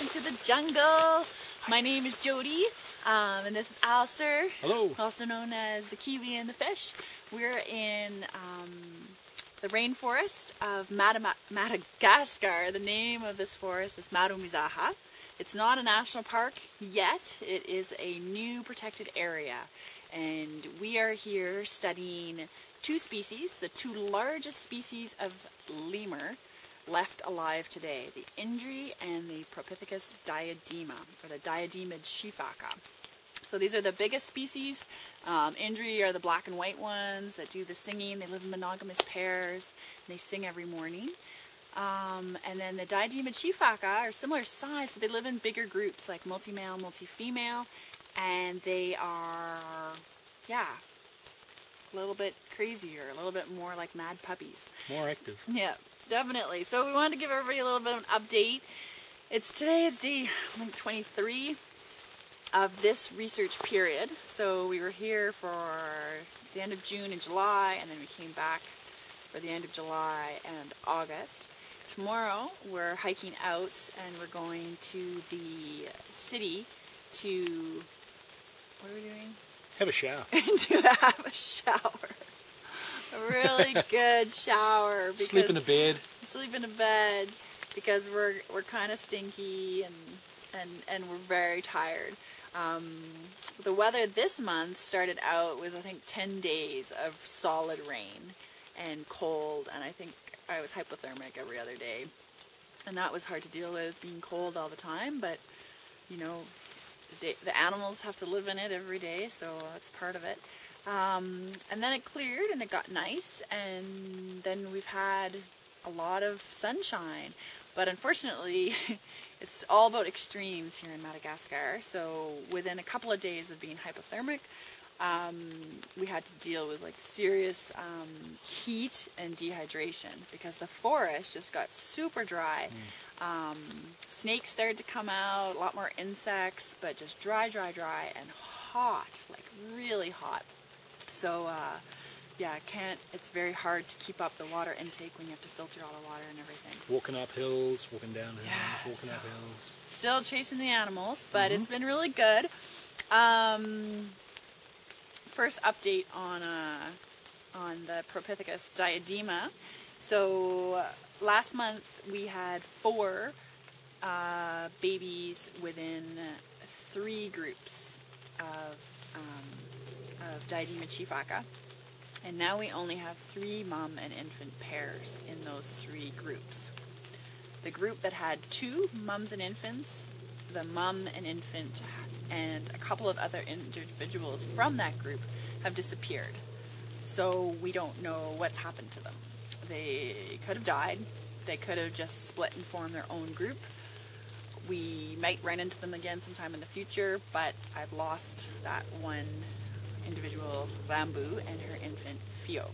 welcome to the jungle. My name is Jody, and this is Alistair. Hello. Also known as the Kiwi and the fish. We're in the rainforest of Madagascar. The name of this forest is Marumizaha. It's not a national park yet. It is a new protected area. And we are here studying two species, the two largest species of lemur left alive today, the Indri and the Propithecus diadema, or the diademid shifaka. So these are the biggest species. Indri are the black and white ones that do the singing. They live in monogamous pairs, and they sing every morning. And then the diademid shifaka are similar size, but they live in bigger groups, like multi-male, multi-female, and they are, yeah, a little bit crazier, a little bit more like mad puppies. More active. Yeah, definitely. So we wanted to give everybody a little bit of an update. Today is day, I think, 23 of this research period. So we were here for the end of June and July, and then we came back for the end of July and August. Tomorrow we're hiking out and we're going to the city to, what are we doing? Have a shower. To have a shower. A really good shower. Sleep in a bed. Sleep in a bed because we're kind of stinky and we're very tired. The weather this month started out with, I think, 10 days of solid rain and cold, and I think I was hypothermic every other day, and that was hard to deal with, being cold all the time. But you know, the animals have to live in it every day, so that's part of it. And then it cleared and it got nice, and then we've had a lot of sunshine. But unfortunately, it's all about extremes here in Madagascar. So within a couple of days of being hypothermic, we had to deal with like serious heat and dehydration because the forest just got super dry. Snakes started to come out, a lot more insects, but just dry and hot, like really hot. So yeah, it's very hard to keep up the water intake when you have to filter all the water and everything. Walking up hills, walking down hills, yeah, walking up hills. Still chasing the animals, but it's been really good. First update on the Propithecus diadema. So last month we had 4 babies within 3 groups of diademid shifaka, and now we only have 3 mom and infant pairs in those 3 groups. The group that had 2 mums and infants, the mum and infant and a couple of other individuals from that group have disappeared. So we don't know what's happened to them. They could have died. They could have just split and formed their own group. We might run into them again sometime in the future, but I've lost that one individual, Rambu, and her infant, Fio.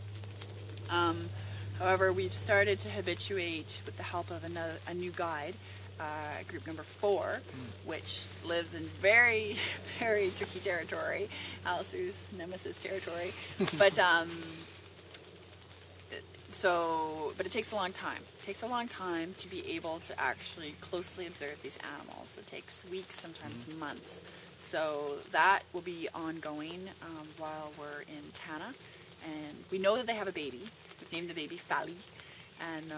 However, we've started to habituate with the help of a new guide, group number 4, which lives in very, very tricky territory, Alistair's nemesis territory. But but it takes a long time. It takes a long time to be able to actually closely observe these animals. It takes weeks, sometimes months. So that will be ongoing while we're in Tana. And we know that they have a baby. We've named the baby Fali. And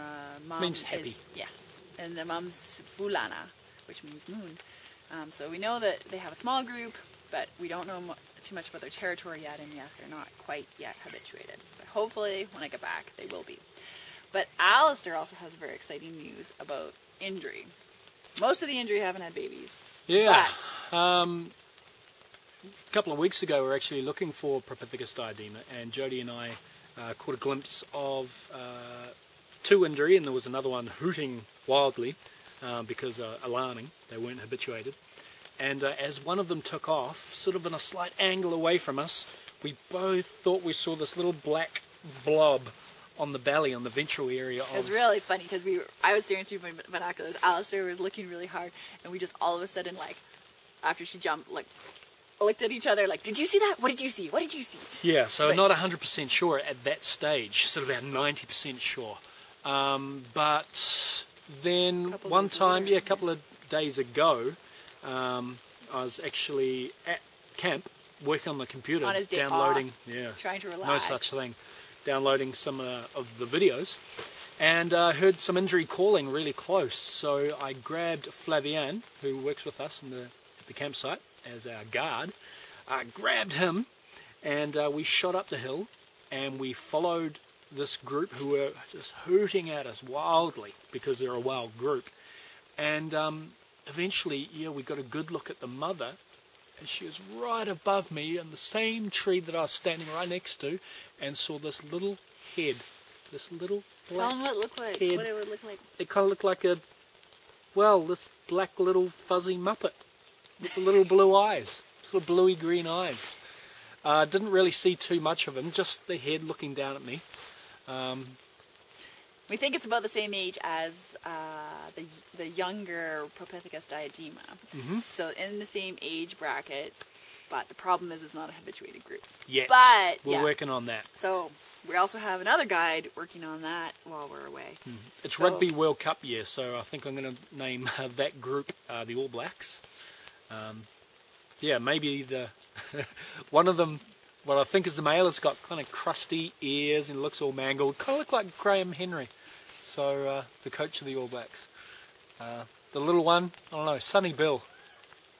mom means happy. Yes. And the mom's Fulana, which means moon. So we know that they have a small group, but we don't know too much about their territory yet, and yes, they're not quite yet habituated. But hopefully, when I get back, they will be. But Alistair also has very exciting news about Indri. Most of the Indri haven't had babies. Yeah. But a couple of weeks ago, we were actually looking for Propithecus diadema, and Jody and I caught a glimpse of 2 Indri, and there was another one hooting wildly because alarming. They weren't habituated. And as one of them took off, sort of in a slight angle away from us, we both thought we saw this little black blob on the belly, on the ventral area. It was really funny because I was staring through my binoculars, Alistair was looking really hard, and we just all of a sudden, like, after she jumped, like, looked at each other like, did you see that? What did you see? What did you see? Yeah, so not 100% sure at that stage, sort of about 90% sure. But then one time, a couple of days ago, I was actually at camp working on the computer, on his day downloading, off, trying to relax. no such thing, downloading some of the videos, and heard some injury calling really close. So I grabbed Flavian, who works with us at the campsite as our guard. I grabbed him, and we shot up the hill, and we followed this group who were just hooting at us wildly because they're a wild group. And eventually, we got a good look at the mother, and she was right above me in the same tree that I was standing right next to, and saw this little head, this little black Tell them what it looked like. head. What it would look like. It kind of looked like this black little fuzzy muppet with the little blue eyes, this little bluey green eyes. Didn't really see too much of him, just the head looking down at me. We think it's about the same age as the younger Propithecus diadema. So in the same age bracket, but the problem is it's not a habituated group. Yet. But We're working on that. So we also have another guide working on that while we're away. It's Rugby World Cup year, so I think I'm going to name that group the All Blacks. Maybe the one of them, what I think is the male, has got kind of crusty ears and looks all mangled. Kind of look like Graham Henry, so the coach of the All Blacks. The little one, I don't know, Sonny Bill.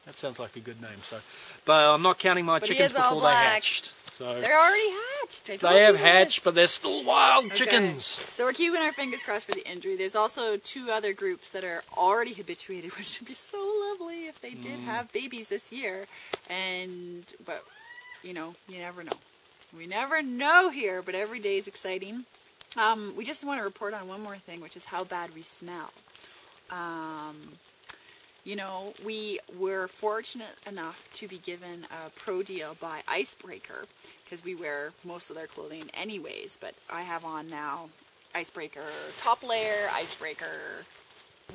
That sounds like a good name. So, but I'm not counting my chickens before they hatched. So they're already hatched. They have hatched, but they're still wild chickens. So we're keeping our fingers crossed for the injury. There's also 2 other groups that are already habituated, which would be so lovely if they did have babies this year. But you never know. We never know here, but every day is exciting. We just want to report on one more thing, which is how bad we smell. We were fortunate enough to be given a pro deal by Icebreaker, because we wear most of their clothing anyways, but I have on now Icebreaker top layer, Icebreaker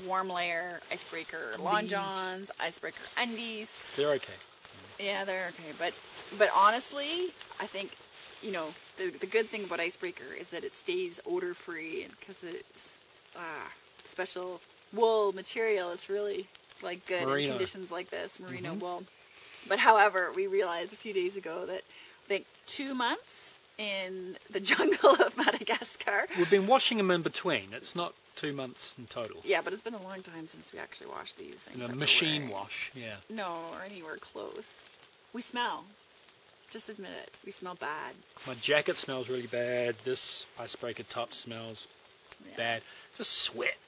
warm layer, Icebreaker long johns, Icebreaker undies. They're okay. Yeah, they're okay, but honestly, I think, the good thing about Icebreaker is that it stays odor free, and because it's special wool material, it's really good Merino. in conditions like this, merino wool. But however, we realized a few days ago that I think 2 months in the jungle of Madagascar. We've been washing them in between. It's not 2 months in total. Yeah, but it's been a long time since we actually washed these things. In a machine wash, yeah. No, or anywhere close. We smell. Just admit it. We smell bad. My jacket smells really bad. This Icebreaker top smells bad. Just sweat.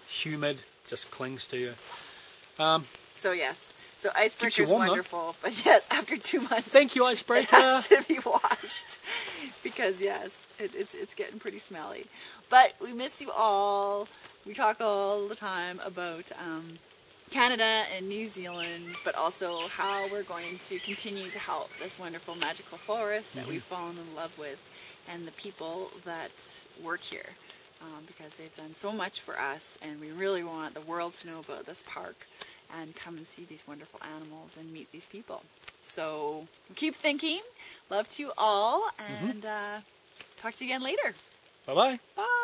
Humid. Just clings to you. So yes. So Icebreaker is wonderful. But yes, after 2 months. Thank you, Icebreaker. It has to be washed. Because yes, it's getting pretty smelly. But we miss you all. We talk all the time about Canada and New Zealand, but also how we're going to continue to help this wonderful magical forest that we've fallen in love with, and the people that work here, because they've done so much for us, and we really want the world to know about this park and come and see these wonderful animals and meet these people. So keep thinking. Love to you all, and talk to you again later. Bye-bye. Bye.